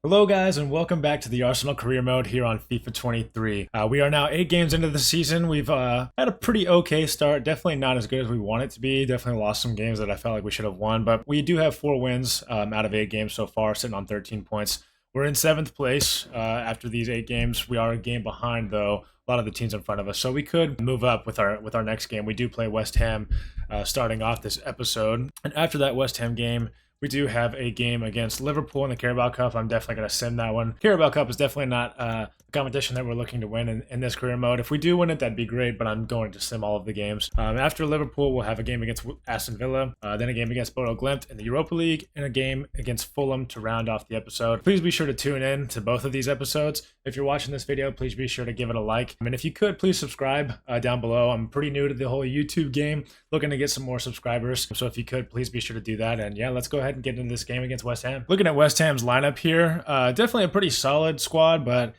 Hello guys and welcome back to the Arsenal career mode here on FIFA 23. We are now 8 games into the season. We've had a pretty okay start, definitely not as good as we want it to be, definitely lost some games that I felt like we should have won, but we do have 4 wins out of 8 games so far, sitting on 13 points. We're in 7th place after these 8 games. We are a game behind though, a lot of the teams in front of us, so we could move up with our next game. We do play West Ham starting off this episode, and after that West Ham game, we do have a game against Liverpool in the Carabao Cup. I'm definitely going to sim that one. Carabao Cup is definitely not a competition that we're looking to win in this career mode. If we do win it, that'd be great, but I'm going to sim all of the games. After Liverpool, we'll have a game against Aston Villa, then a game against Bodo Glimt in the Europa League, and a game against Fulham to round off the episode. Please be sure to tune in to both of these episodes. If you're watching this video, please be sure to give it a like. And if you could, please subscribe down below. I'm pretty new to the whole YouTube game, looking to get some more subscribers. So if you could, please be sure to do that. And yeah, let's go ahead and get into this game against West Ham. Looking at West Ham's lineup here, definitely a pretty solid squad, but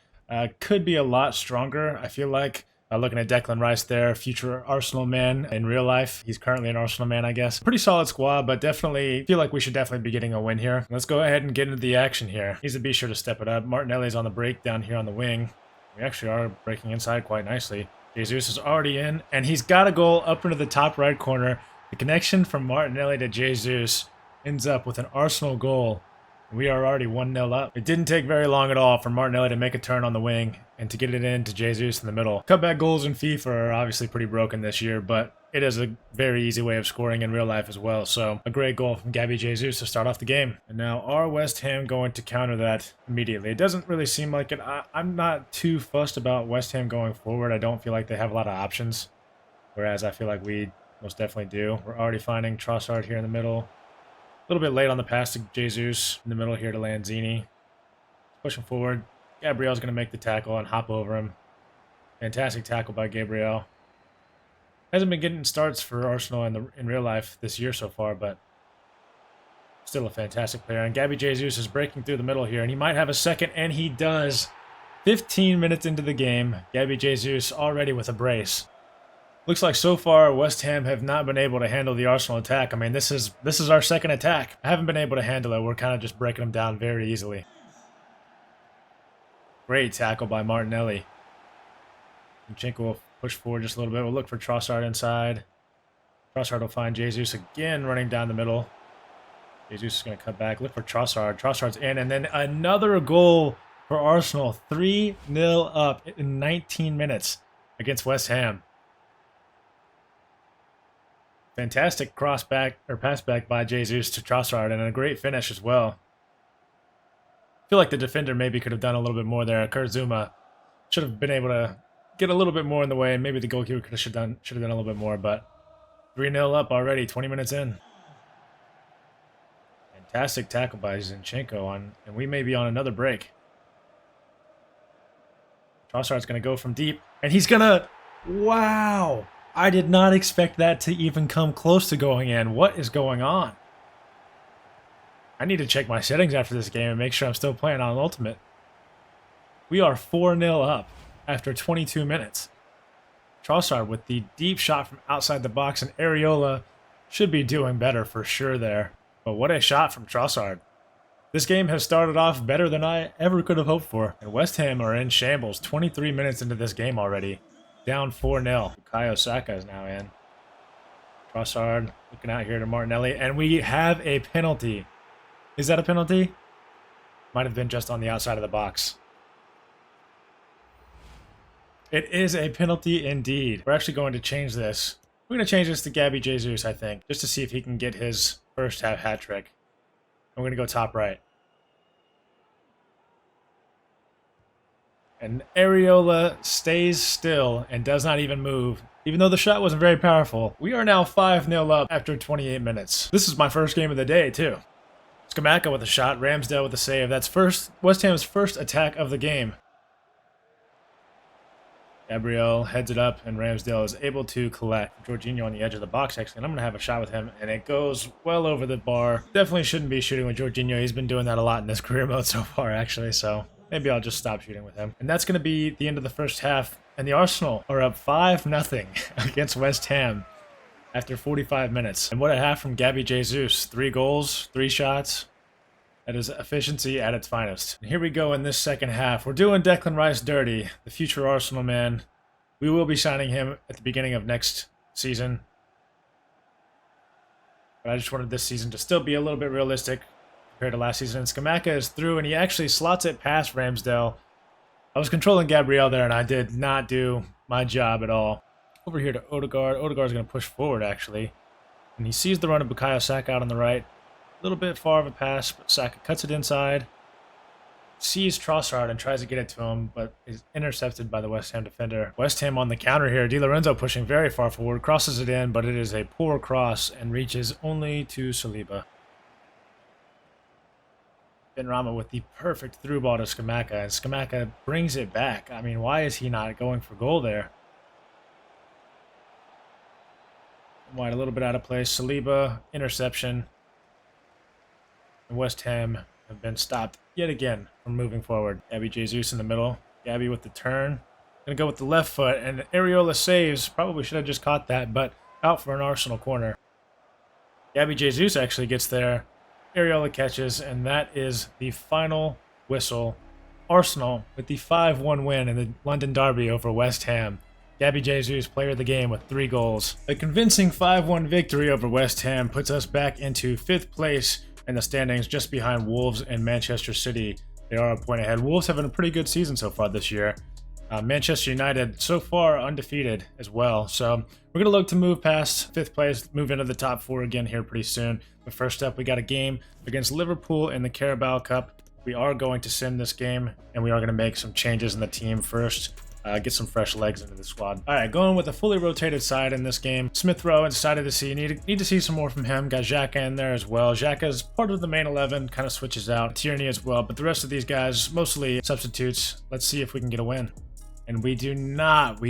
could be a lot stronger, I feel like. Looking at Declan Rice there, future Arsenal man in real life. He's currently an Arsenal man, I guess. Pretty solid squad, but definitely feel like we should definitely be getting a win here. Let's go ahead and get into the action here. Needs to be sure to step it up. Martinelli's on the break down here on the wing. We actually are breaking inside quite nicely. Jesus is already in, and he's got a goal up into the top right corner. The connection from Martinelli to Jesus ends up with an Arsenal goal. We are already 1-0 up. It didn't take very long at all for Martinelli to make a turn on the wing and to get it into Jesus in the middle. Cutback goals in FIFA are obviously pretty broken this year, but it is a very easy way of scoring in real life as well. So a great goal from Gabby Jesus to start off the game. And now are West Ham going to counter that immediately? It doesn't really seem like it. I'm not too fussed about West Ham going forward. I don't feel like they have a lot of options, whereas I feel like we most definitely do. We're already finding Trossard here in the middle. A little bit late on the pass to Jesus in the middle here to Lanzini. Pushing forward. Gabriel's going to make the tackle and hop over him. Fantastic tackle by Gabriel. Hasn't been getting starts for Arsenal in real life this year so far, but still a fantastic player. And Gabby Jesus is breaking through the middle here, and he might have a second, and he does. 15 minutes into the game, Gabby Jesus already with a brace. Looks like so far West Ham have not been able to handle the Arsenal attack. I mean, this is our second attack. I haven't been able to handle it. We're kind of just breaking them down very easily. Great tackle by Martinelli. Zinchenko will push forward just a little bit. We'll look for Trossard inside. Trossard will find Jesus again running down the middle. Jesus is going to cut back. Look for Trossard. Trossard's in, and then another goal for Arsenal. 3-0 up in 19 minutes against West Ham. Fantastic pass back by Jesus to Trossard, and a great finish as well. I feel like the defender maybe could have done a little bit more there. Kurt Zouma should have been able to get a little bit more in the way, and maybe the goalkeeper should have done a little bit more, but 3-0 up already, 20 minutes in. Fantastic tackle by Zinchenko, and we may be on another break. Trossard's going to go from deep, and he's going to... Wow! I did not expect that to even come close to going in. What is going on? I need to check my settings after this game and make sure I'm still playing on Ultimate. We are 4-0 up after 22 minutes. Trossard with the deep shot from outside the box, and Areola should be doing better for sure there. But what a shot from Trossard. This game has started off better than I ever could have hoped for. And West Ham are in shambles 23 minutes into this game already. Down 4-0. Bukayo Saka is now in. Trossard looking out here to Martinelli. And we have a penalty. Is that a penalty? Might have been just on the outside of the box. It is a penalty indeed. We're actually going to change this. We're going to change this to Gabby Jesus, I think. Just to see if he can get his first half hat trick. And we're going to go top right. And Areola stays still and does not even move, even though the shot wasn't very powerful. We are now 5-0 up after 28 minutes. This is my first game of the day, too. Skamaka with a shot, Ramsdale with a save. That's West Ham's first attack of the game. Gabriel heads it up, and Ramsdale is able to collect. Jorginho on the edge of the box, actually, and I'm going to have a shot with him, and it goes well over the bar. Definitely shouldn't be shooting with Jorginho. He's been doing that a lot in this career mode so far, actually, so... maybe I'll just stop shooting with him. And that's going to be the end of the first half. And the Arsenal are up 5-0 against West Ham after 45 minutes. And what a half from Gabby Jesus. 3 goals, 3 shots. That is efficiency at its finest. And here we go in this second half. We're doing Declan Rice dirty, the future Arsenal man. We will be signing him at the beginning of next season. But I just wanted this season to still be a little bit realistic compared to last season. And Scamacca is through, and he actually slots it past Ramsdale. I was controlling Gabriel there, and I did not do my job at all. Over here to Odegaard. Odegaard's going to push forward, actually. And he sees the run of Bukayo Saka out on the right. A little bit far of a pass, but Saka cuts it inside. Sees Trossard and tries to get it to him, but is intercepted by the West Ham defender. West Ham on the counter here. Di Lorenzo pushing very far forward, crosses it in, but it is a poor cross and reaches only to Saliba. Benrahma with the perfect through ball to Scamacca, and Scamacca brings it back. I mean, why is he not going for goal there? Wide, a little bit out of place. Saliba, interception. And West Ham have been stopped yet again from moving forward. Gabby Jesus in the middle. Gabby with the turn. Gonna go with the left foot, and Areola saves. Probably should have just caught that, but out for an Arsenal corner. Gabby Jesus actually gets there. Areola catches, and that is the final whistle. Arsenal with the 5-1 win in the London Derby over West Ham. Gabby Jesus, player of the game with 3 goals. A convincing 5-1 victory over West Ham puts us back into 5th place in the standings, just behind Wolves and Manchester City. They are a point ahead. Wolves having a pretty good season so far this year. Manchester United so far undefeated as well. So we're going to look to move past 5th place, move into the top 4 again here pretty soon. But first up, we got a game against Liverpool in the Carabao Cup. We are going to sim this game, and we are going to make some changes in the team first. Get some fresh legs into the squad. All right, going with a fully rotated side in this game. Smith Rowe decided to see, need to see some more from him. Got Xhaka in there as well. Xhaka's part of the main 11, kind of switches out. Tierney as well, but the rest of these guys, mostly substitutes. Let's see if we can get a win. And we do not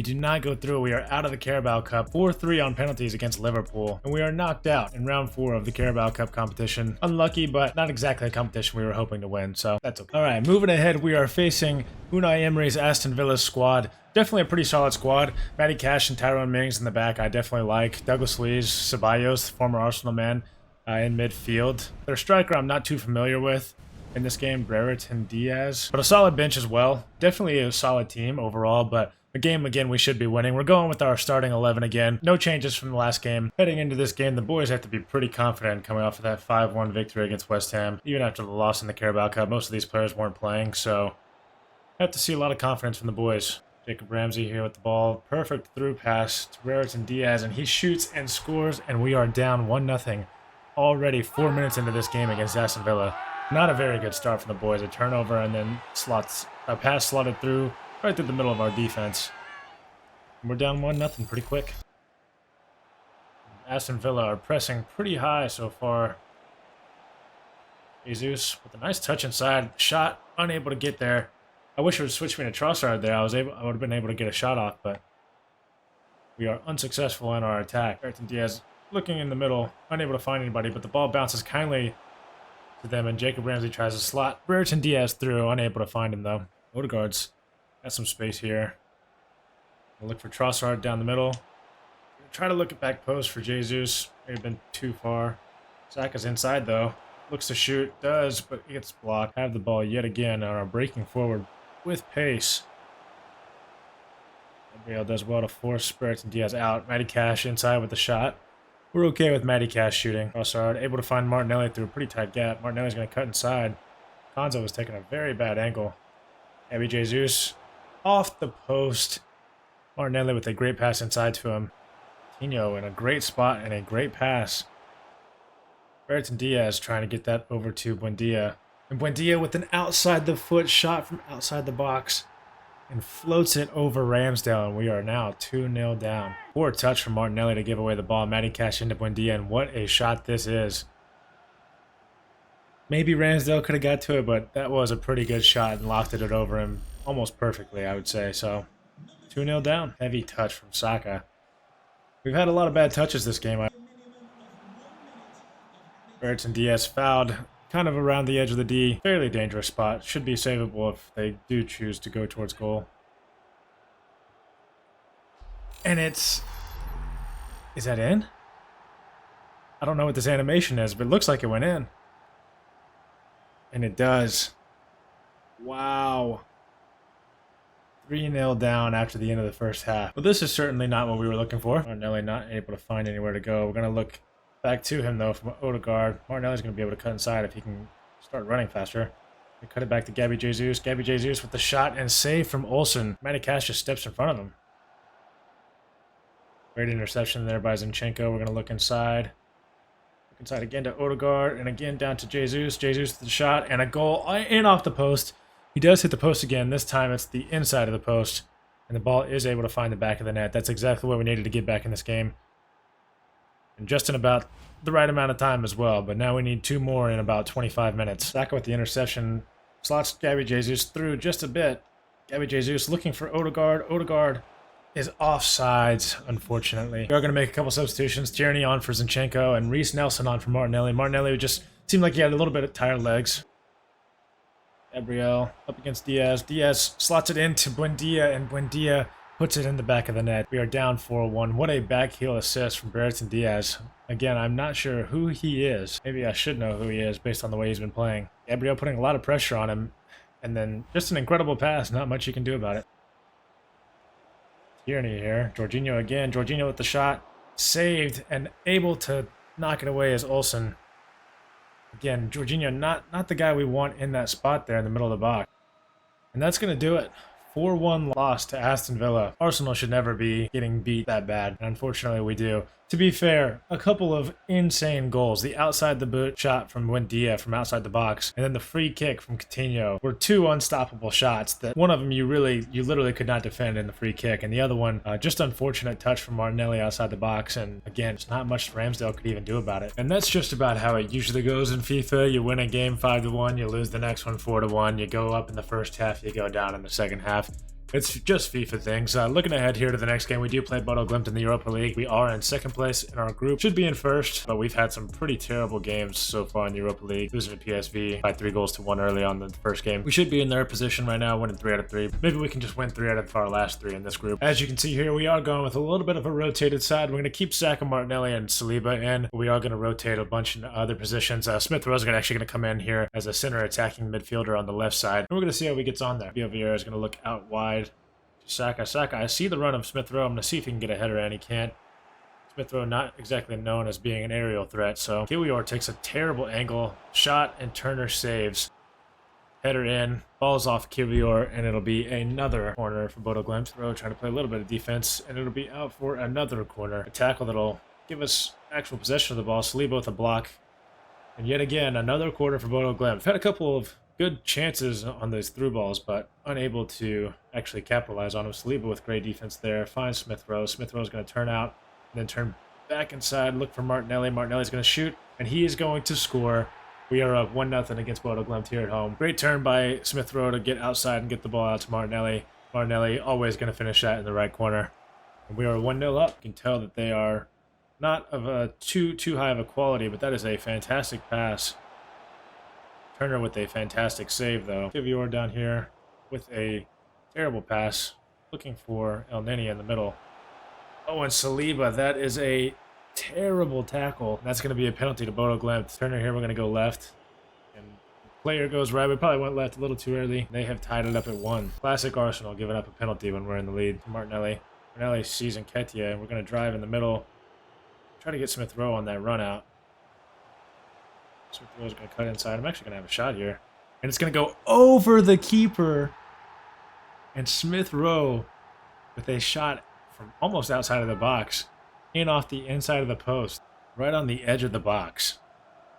go through. We are out of the Carabao Cup. 4-3 on penalties against Liverpool. And we are knocked out in round 4 of the Carabao Cup competition. Unlucky, but not exactly a competition we were hoping to win, so that's okay. All right, moving ahead, we are facing Unai Emery's Aston Villa squad. Definitely a pretty solid squad. Matty Cash and Tyrone Mings in the back, I definitely like. Douglas Luiz, Ceballos, former Arsenal man, in midfield. Their striker I'm not too familiar with in this game, Brereton Diaz. But a solid bench as well. Definitely a solid team overall, but a game, again, we should be winning. We're going with our starting 11 again. No changes from the last game. Heading into this game, the boys have to be pretty confident coming off of that 5-1 victory against West Ham. Even after the loss in the Carabao Cup, most of these players weren't playing, so I have to see a lot of confidence from the boys. Jacob Ramsey here with the ball. Perfect through pass to Brereton Diaz, and he shoots and scores, and we are down 1-0 already 4 minutes into this game against Aston Villa. Not a very good start from the boys. A turnover and then a pass slotted through right through the middle of our defense. We're down 1-0 pretty quick. Aston Villa are pressing pretty high so far. Jesus with a nice touch inside. Shot, unable to get there. I wish it would switch me to Trossard there. I would have been able to get a shot off, but we are unsuccessful in our attack. Brereton Diaz looking in the middle, unable to find anybody, but the ball bounces kindly to them, and Jacob Ramsey tries to slot Brereton Diaz through, unable to find him though. Odegaard's got some space here. We'll look for Trossard down the middle. Try to look at back post for Jesus. May have been too far. Saka's inside though. Looks to shoot, does, but he gets blocked. Have the ball yet again and are breaking forward with pace. Gabriel does well to force Brereton Diaz out. Matty Cash inside with the shot. We're okay with Matty Cash shooting. Trossard able to find Martinelli through a pretty tight gap. Martinelli's going to cut inside. Konzo was taking a very bad angle. Gabby Jesus off the post. Martinelli with a great pass inside to him. Tino in a great spot and a great pass. Brereton Diaz trying to get that over to Buendia. And Buendia with an outside the foot shot from outside the box. And floats it over Ramsdale, and we are now 2-0 down. Poor touch from Martinelli to give away the ball. Matty Cash into Buendia, and what a shot this is. Maybe Ramsdale could have got to it, but that was a pretty good shot and lofted it over him almost perfectly, I would say. So 2-0 down. Heavy touch from Saka. We've had a lot of bad touches this game. Brereton Diaz fouled kind of around the edge of the D. Fairly dangerous spot. Should be savable if they do choose to go towards goal. And it's... Is that in? I don't know what this animation is, but it looks like it went in. And it does. Wow. 3-0 down after the end of the first half. But this is certainly not what we were looking for. Martinelli not able to find anywhere to go. We're going to look back to him, though, from Odegaard. Martinelli's going to be able to cut inside if he can start running faster. We cut it back to Gabby Jesus. Gabby Jesus with the shot and save from Olsen. Matty Cash just steps in front of him. Great interception there by Zinchenko. We're going to look inside. Look inside again to Odegaard, and again down to Jesus. Jesus with the shot, and a goal in off the post. He does hit the post again. This time it's the inside of the post, and the ball is able to find the back of the net. That's exactly what we needed to get back in this game. And just in about the right amount of time as well, but now we need 2 more in about 25 minutes. Saka with the interception slots Gabby Jesus through just a bit. Gabby Jesus looking for Odegaard. Odegaard is offsides, unfortunately. We are going to make a couple substitutions. Tierney on for Zinchenko and Reece Nelson on for Martinelli. Martinelli just seemed like he had a little bit of tired legs. Gabriel up against Diaz. Diaz slots it into Buendia, and Buendia puts it in the back of the net. We are down 4-1. What a backheel assist from Brereton Diaz. Again, I'm not sure who he is. Maybe I should know who he is based on the way he's been playing. Gabriel putting a lot of pressure on him, and then just an incredible pass. Not much you can do about it. Tierney here. Jorginho again. Jorginho with the shot. Saved and able to knock it away as Olsen. Again, Jorginho not the guy we want in that spot there in the middle of the box. And that's going to do it. 4-1 loss to Aston Villa. Arsenal should never be getting beat that bad, and unfortunately we do. To be fair, a couple of insane goals. The outside the boot shot from Buendia from outside the box, and then the free kick from Coutinho were 2 unstoppable shots that one of them you literally could not defend in the free kick, and the other one, just unfortunate touch from Martinelli outside the box, and again, it's not much Ramsdale could even do about it. And that's just about how it usually goes in FIFA. You win a game 5-1, you lose the next one 4-1, you go up in the first half, you go down in the second half. It's just FIFA things. Looking ahead here to the next game, we do play Bodo Glimt in the Europa League. We are in second place in our group. Should be in first, but we've had some pretty terrible games so far in the Europa League. Losing to PSV by 3-1 early on the first game. We should be in their position right now, winning 3 out of 3. Maybe we can just win 3 out of our last 3 in this group. As you can see here, we are going with a little bit of a rotated side. We're going to keep Saka, Martinelli, and Saliba in. We are going to rotate a bunch in other positions. Smith Rowe is actually going to come in here as a center attacking midfielder on the left side. And we're going to see how he gets on there. Vieira is going to look out wide. Saka, I see the run of Smith Rowe. I'm going to see if he can get a header, and he can't. Smith Rowe not exactly known as being an aerial threat, so Kiwior takes a terrible angle, shot, and Turner saves. Header in, balls off Kiwior, and it'll be another corner for Bodo Glimt. Rowe trying to play a little bit of defense, and it'll be out for another corner. A tackle that'll give us actual possession of the ball. Saliba with a block, and yet again, another corner for Bodo Glimt. We've had a couple of good chances on those through balls, but unable to actually capitalize on them. Saliba with great defense there. Finds Smith Rowe. Smith Rowe's going to turn out and then turn back inside. Look for Martinelli. Martinelli's going to shoot, and he is going to score. We are up 1-0 against Bodo Glimt here at home. Great turn by Smith Rowe to get outside and get the ball out to Martinelli. Martinelli always going to finish that in the right corner. And we are 1-0 up. You can tell that they are not of a too high of a quality, but that is a fantastic pass. Turner with a fantastic save, though. Kiwior down here with a terrible pass. Looking for El Neni in the middle. Oh, and Saliba, that is a terrible tackle. That's going to be a penalty to Bodo Glimt. Turner here, we're going to go left. And the player goes right. We probably went left a little too early. They have tied it up at 1. Classic Arsenal, giving up a penalty when we're in the lead. Martinelli. Martinelli sees Nketiah, and we're going to drive in the middle. Try to get Smith Rowe on that run out. Smith Rowe's going to cut inside. I'm actually going to have a shot here. And it's going to go over the keeper. And Smith Rowe with a shot from almost outside of the box. In off the inside of the post. Right on the edge of the box.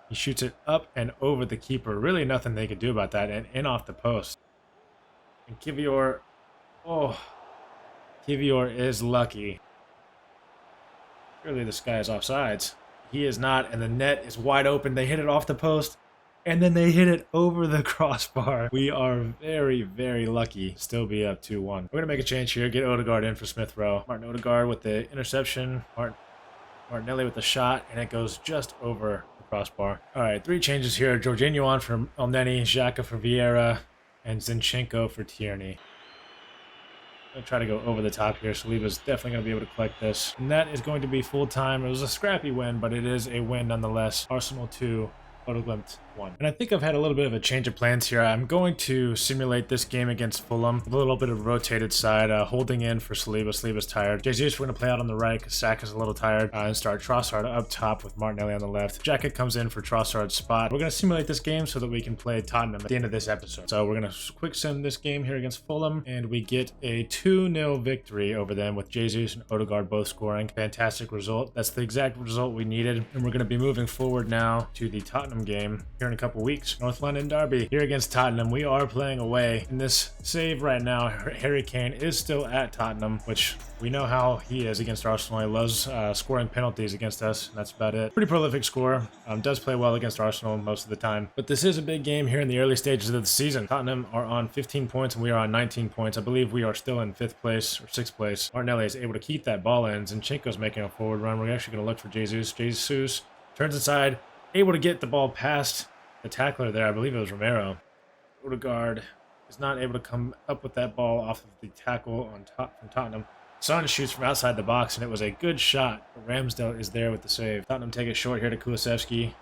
He shoots it up and over the keeper. Really nothing they could do about that. And in off the post. And Kiwior. Oh. Kiwior is lucky. Surely this guy is offsides. He is not, and the net is wide open. They hit it off the post, and then they hit it over the crossbar. We are very, very lucky. Still be up 2-1. We're going to make a change here. Get Odegaard in for Smith Rowe. Martin Odegaard with the interception. Martinelli with the shot, and it goes just over the crossbar. All right, 3 changes here. Jorginho on for El Neni, Xhaka for Vieira, and Zinchenko for Tierney. I'm going to try to go over the top here. Saliba's definitely going to be able to collect this. And that is going to be full time. It was a scrappy win, but it is a win nonetheless. Arsenal 2, Odeglimt won. And I think I've had a little bit of a change of plans here. I'm going to simulate this game against Fulham. A little bit of rotated side, holding in for Saliba. Saliba's tired. Jesus, we're going to play out on the right because Saka's a little tired. And start Trossard up top with Martinelli on the left. Xhaka comes in for Trossard's spot. We're going to simulate this game so that we can play Tottenham at the end of this episode. So we're going to quick sim this game here against Fulham. And we get a 2-0 victory over them with Jesus and Odegaard both scoring. Fantastic result. That's the exact result we needed. And we're going to be moving forward now to the Tottenham game here in a couple weeks. North London derby here against Tottenham. We are playing away. In this save right now, Harry Kane is still at Tottenham, which we know how he is against Arsenal. He loves scoring penalties against us. And that's about it. Pretty prolific scorer. Does play well against Arsenal most of the time. But this is a big game here in the early stages of the season. Tottenham are on 15 points and we are on 19 points. I believe we are still in 5th place or 6th place. Martinelli is able to keep that ball in. Zinchenko's making a forward run. We're actually going to look for Jesus. Jesus turns inside, able to get the ball past the tackler there. I believe it was Romero. Odegaard is not able to come up with that ball off of the tackle on top from Tottenham. Son shoots from outside the box, and it was a good shot. But Ramsdale is there with the save. Tottenham take it short here to Kulusevski.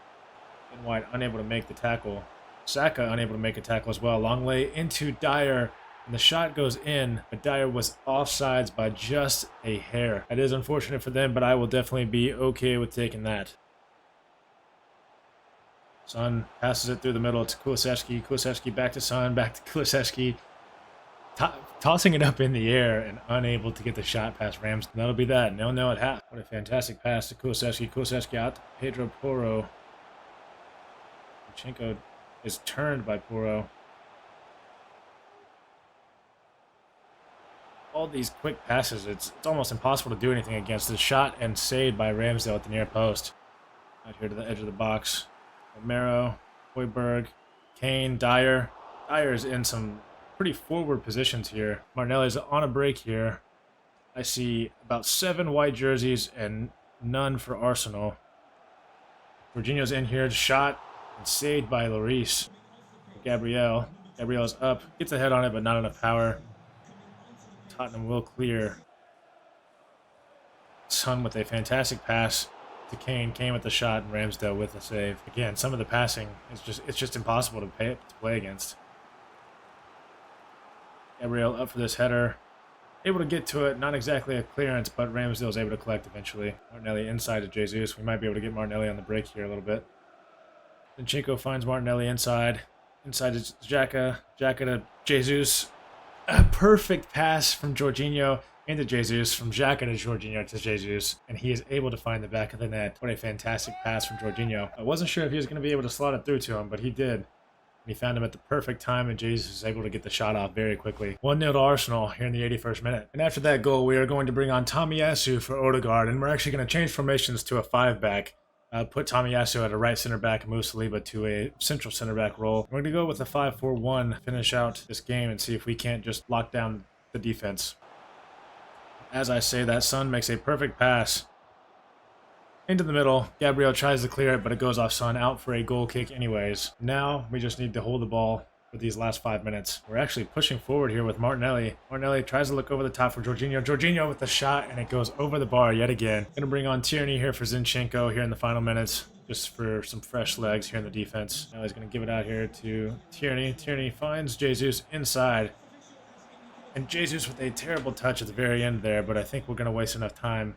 And White unable to make the tackle. Saka unable to make a tackle as well. Long lay into Dyer. And the shot goes in, but Dyer was offsides by just a hair. That is unfortunate for them, but I will definitely be okay with taking that. Son passes it through the middle to Kulusevski. Kulusevski back to Son, back to Kulusevski. Tossing it up in the air and unable to get the shot past Rams. That'll be that. 0-0 at half. What a fantastic pass to Kulusevski. Kulusevski out to Pedro Porro. Zinchenko is turned by Porro. All these quick passes, it's almost impossible to do anything against. The shot and saved by Ramsdale at the near post. Out here to the edge of the box. Romero, Højbjerg, Kane, Dyer. Dyer is in some pretty forward positions here. Martinelli's on a break here. I see about 7 white jerseys and none for Arsenal. Jorginho's in here, shot and saved by Lloris. Gabriel. Gabriel's up, gets a head on it, but not enough power. Tottenham will clear. Son with a fantastic pass to Kane. Kane with the shot and Ramsdale with the save. Again, some of the passing is just impossible to play against. Gabriel up for this header. Able to get to it. Not exactly a clearance, but Ramsdale is able to collect eventually. Martinelli inside to Jesus. We might be able to get Martinelli on the break here a little bit. Zinchenko finds Martinelli inside. Inside to Xhaka. Xhaka to Jesus. A perfect pass from Jorginho into Jesus, from Xhaka to Jorginho to Jesus, and he is able to find the back of the net. What a fantastic pass from Jorginho. I wasn't sure if he was going to be able to slot it through to him, but he did. And he found him at the perfect time, and Jesus was able to get the shot off very quickly. 1-0 to Arsenal here in the 81st minute. And after that goal, we are going to bring on Tomiyasu for Odegaard, and we're actually going to change formations to a 5-back. Put Tomiyasu at a right center back and move Saliba to a central center back role. We're going to go with a 5-4-1, finish out this game and see if we can't just lock down the defense. As I say that, Son makes a perfect pass into the middle. Gabriel tries to clear it, but it goes off Son, out for a goal kick anyways. Now we just need to hold the ball for these last 5 minutes. We're actually pushing forward here with Martinelli. Martinelli tries to look over the top for Jorginho. Jorginho with the shot, and it goes over the bar yet again. Gonna bring on Tierney here for Zinchenko here in the final minutes, just for some fresh legs here in the defense. Now he's gonna give it out here to Tierney. Tierney finds Jesus inside. And Jesus with a terrible touch at the very end there, but I think we're gonna waste enough time.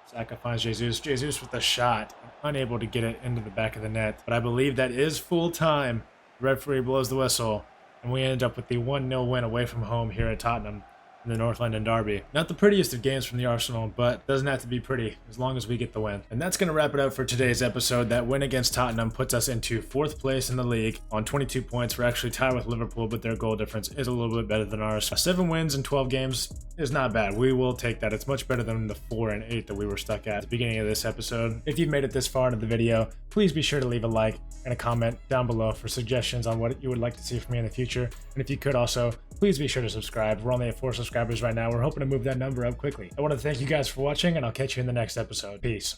Saka finds Jesus. Jesus with the shot, unable to get it into the back of the net. But I believe that is full time. Referee blows the whistle, and we end up with the 1-0 win away from home here at Tottenham in the North London derby. Not the prettiest of games from the Arsenal, but doesn't have to be pretty as long as we get the win. And that's going to wrap it up for today's episode. That win against Tottenham puts us into 4th place in the league on 22 points. We're actually tied with Liverpool, but their goal difference is a little bit better than ours. 7 wins in 12 games is not bad. We will take that. It's much better than the 4 and 8 that we were stuck at the beginning of this episode. If you've made it this far into the video, please be sure to leave a like and a comment down below for suggestions on what you would like to see from me in the future. And if you could also, please be sure to subscribe. We're only at 4 subscribers right now. We're hoping to move that number up quickly. I want to thank you guys for watching, and I'll catch you in the next episode. Peace.